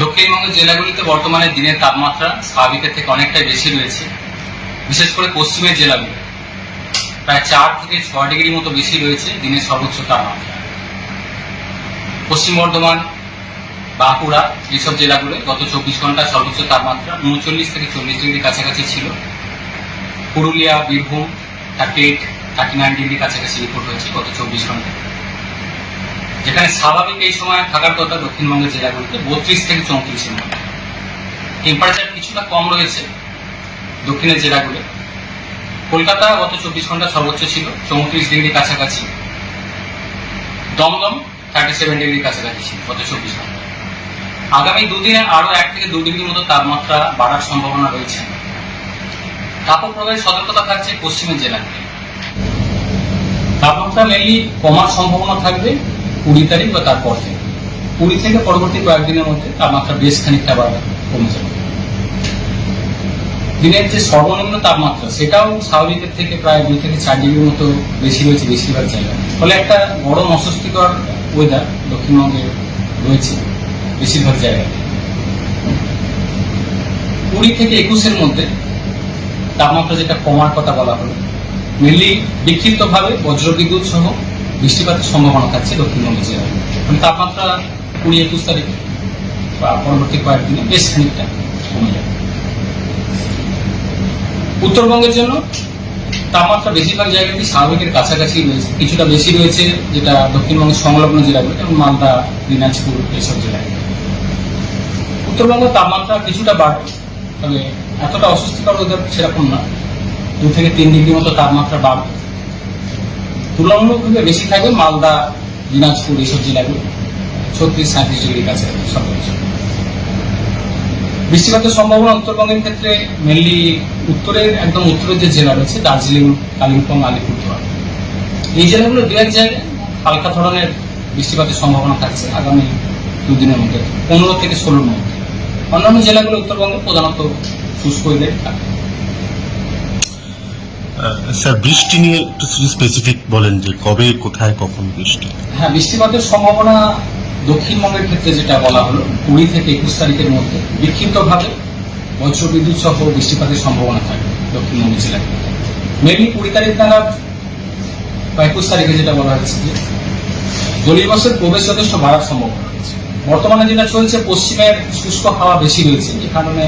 দক্ষিণবঙ্গের জেলাগুলিতে বর্তমানে দিনের তাপমাত্রা স্বাভাবিকের থেকে অনেকটাই বেশি রয়েছে। বিশেষ করে পশ্চিমের জেলাগুলো প্রায় 4 থেকে 6 ডিগ্রি মতো বেশি রয়েছে দিনের সর্বোচ্চ তাপমাত্রা। পশ্চিম বর্ধমান, বাঁকুড়া এইসব জেলাগুলো গত 24 ঘন্টায় সর্বোচ্চ তাপমাত্রা 39 থেকে 40 ডিগ্রি কাছাকাছি ছিল। পুরুলিয়া, বীরভূম 38-39 ডিগ্রি কাছাকাছি রিপোর্ট হয়েছে গত 24 ঘন্টায়। যেখানে স্বাভাবিক এই সময় থাকার কথা দক্ষিণবঙ্গের জেলাগুলিতে 32 থেকে 34-এর মধ্যে। টেম্পারেচার কিছুটা কম রয়েছে দক্ষিণের জেলাগুলো। কলকাতা গত 24 ঘন্টা সর্বোচ্চ ছিল 34 ডিগ্রি কাছাকাছি। দমদম 37 ডিগ্রি কাছাকাছি ছিল গত 24 ঘন্টা। আগামী দুদিনে আরো 1 থেকে 2 ডিগ্রি মতো তাপমাত্রা বাড়ার সম্ভাবনা রয়েছে। তাপপ্রবাহের সতর্কতা থাকছে পশ্চিমের জেলাগুলি। তাপমাত্রা মেনলি কমার সম্ভাবনা থাকবে 20 তারিখ বা তারপর থেকে। 20 থেকে পরবর্তী কয়েকদিনের মধ্যে তাপমাত্রা বেশ খানিকটা আবার কমে যাবে। দিনের যে সর্বনিম্ন তাপমাত্রা সেটাও স্বাভাবিকের থেকে প্রায় 2 থেকে 4 ডিগ্রির মতো বেশি রয়েছে বেশিরভাগ জায়গায়। ফলে একটা বড় অস্বস্তিকর ওয়েদার দক্ষিণবঙ্গে রয়েছে বেশিরভাগ জায়গায়। 20 থেকে 21-এর মধ্যে তাপমাত্রা যেটা কমার কথা বলা হলো, মেনলি বিক্ষিপ্তভাবে বজ্রবিদ্যুৎ সহ বৃষ্টিপাতের সম্ভাবনা থাকছে দক্ষিণবঙ্গের জেলায়। মানে তাপমাত্রা 20-21 তারিখ বা পরবর্তী কয়েকদিনে বেশ খানিকটা কমে যাবে। উত্তরবঙ্গের জন্য তাপমাত্রা বেশিরভাগ জায়গাতেই স্বাভাবিকের কাছাকাছি রয়েছে, কিছুটা বেশি রয়েছে যেটা দক্ষিণবঙ্গের সংলগ্ন জেলাগুলো যেমন মালদা, দিনাজপুর এইসব জেলায়। উত্তরবঙ্গের তাপমাত্রা কিছুটা বাড়বে, তবে এতটা অস্বস্তিকর ওদের সেরকম না। 2 থেকে 3 ডিগ্রি মতো তাপমাত্রা বাড়বে। তুলনামূলকভাবে বেশি থাকবে মালদা, দিনাজপুর এইসব জেলাগুলো 36-37 ডিগ্রির কাছাকাছি সর্বোচ্চ। বৃষ্টিপাতের সম্ভাবনা উত্তরবঙ্গের ক্ষেত্রে মেনলি উত্তরের একদম উত্তরের যে জেলা রয়েছে দার্জিলিং, কালিম্পং, আলিপুরদুয়ার এই জেলাগুলো 2-1 জায়গায় হালকা ধরনের বৃষ্টিপাতের সম্ভাবনা থাকছে আগামী 2 দিনের মধ্যে, 15 থেকে 16-র মধ্যে। অন্যান্য জেলাগুলো উত্তরবঙ্গে প্রধানত শুষ্ক ওয়েদার থাকবে। স্যার, বৃষ্টি নিয়ে একটু স্পেসিফিক বলেন যে কবে, কোথায়, কখন বৃষ্টি? হ্যাঁ, বৃষ্টিপাতের সম্ভাবনা দক্ষিণবঙ্গের ক্ষেত্রে যেটা বলা হলো 20 থেকে 21 তারিখের মধ্যে বিক্ষিপ্তভাবে বজ্রবিদ্যুৎ সহ বৃষ্টিপাতের সম্ভাবনা থাকবে দক্ষিণবঙ্গ জেলায়। মেনলি 20 তারিখ নাগাদ বা 21 তারিখে যেটা বলা হয়েছে যে জলীয়বাষ্পের প্রবেশ যথেষ্ট বাড়ার সম্ভাবনা রয়েছে। বর্তমানে যেটা চলছে পশ্চিমের শুষ্ক হাওয়া বেশি রয়েছে, যে কারণে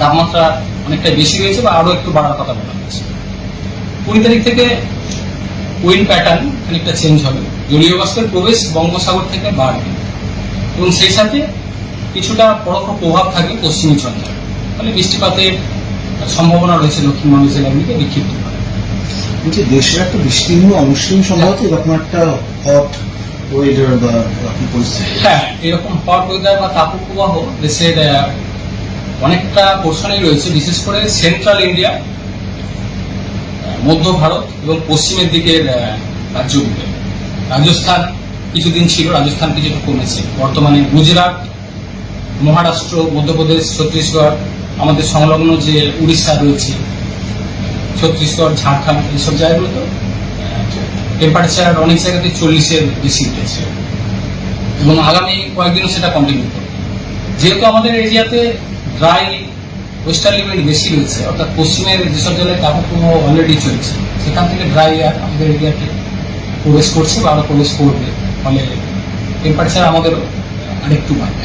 তাপমাত্রা অনেকটা বেশি রয়েছে বা আরো একটু বাড়ার কথা বলা হচ্ছে। 20 তারিখ থেকে উইন্ড প্যাটার্ন খানিকটা চেঞ্জ হবে, জলীয় বাষ্পের প্রবেশ বঙ্গোপসাগর থেকে বাড়বে এবং সেই সাথে কিছুটা পরোক্ষ প্রভাব থাকবে পশ্চিমী ঝঞ্ঝা। ফলে বৃষ্টিপাতের সম্ভাবনা রয়েছে দক্ষিণবঙ্গ জেলাগুলিতে বিক্ষিপ্তভাবে। বলছি, দেশের একটা বিস্তীর্ণ অংশে সম্ভবত এরকম একটা হট ওয়েদার বা পরিস্থিতি। হ্যাঁ, এরকম হট ওয়েদার বা তাপপ্রবাহ দেশের অনেকটা পোর্শনেই রয়েছে, বিশেষ করে সেন্ট্রাল ইন্ডিয়া, মধ্য ভারত এবং পশ্চিমের দিকের রাজ্যগুলো। রাজস্থান কিছুদিন ছিল, রাজস্থান কিছুটা কমেছে। বর্তমানে গুজরাট, মহারাষ্ট্র, মধ্যপ্রদেশ, ছত্তিশগড়, আমাদের সংলগ্ন যে উড়িষ্যা রয়েছে, ছত্তিশগড়, ঝাড়খণ্ড এইসব জায়গাগুলোতে টেম্পারেচার অনেক জায়গাতে 40-এর বেশি উঠেছে এবং আগামী কয়েকদিনও সেটা কন্টিনিউ করবে। যেহেতু আমাদের এরিয়াতে ড্রাই ওয়েস্টার্লি উইন্ড বেশি রয়েছে, অর্থাৎ পশ্চিমের যেসব জেলায় তাপপ্রবাহ অলরেডি চলছে সেখান থেকে ড্রাই এয়ার আমাদের এরিয়াতে প্রবেশ করছে বা আরো প্রবেশ করবে। ফলে টেম্পারেচার আমাদেরও আরেকটু বাড়বে।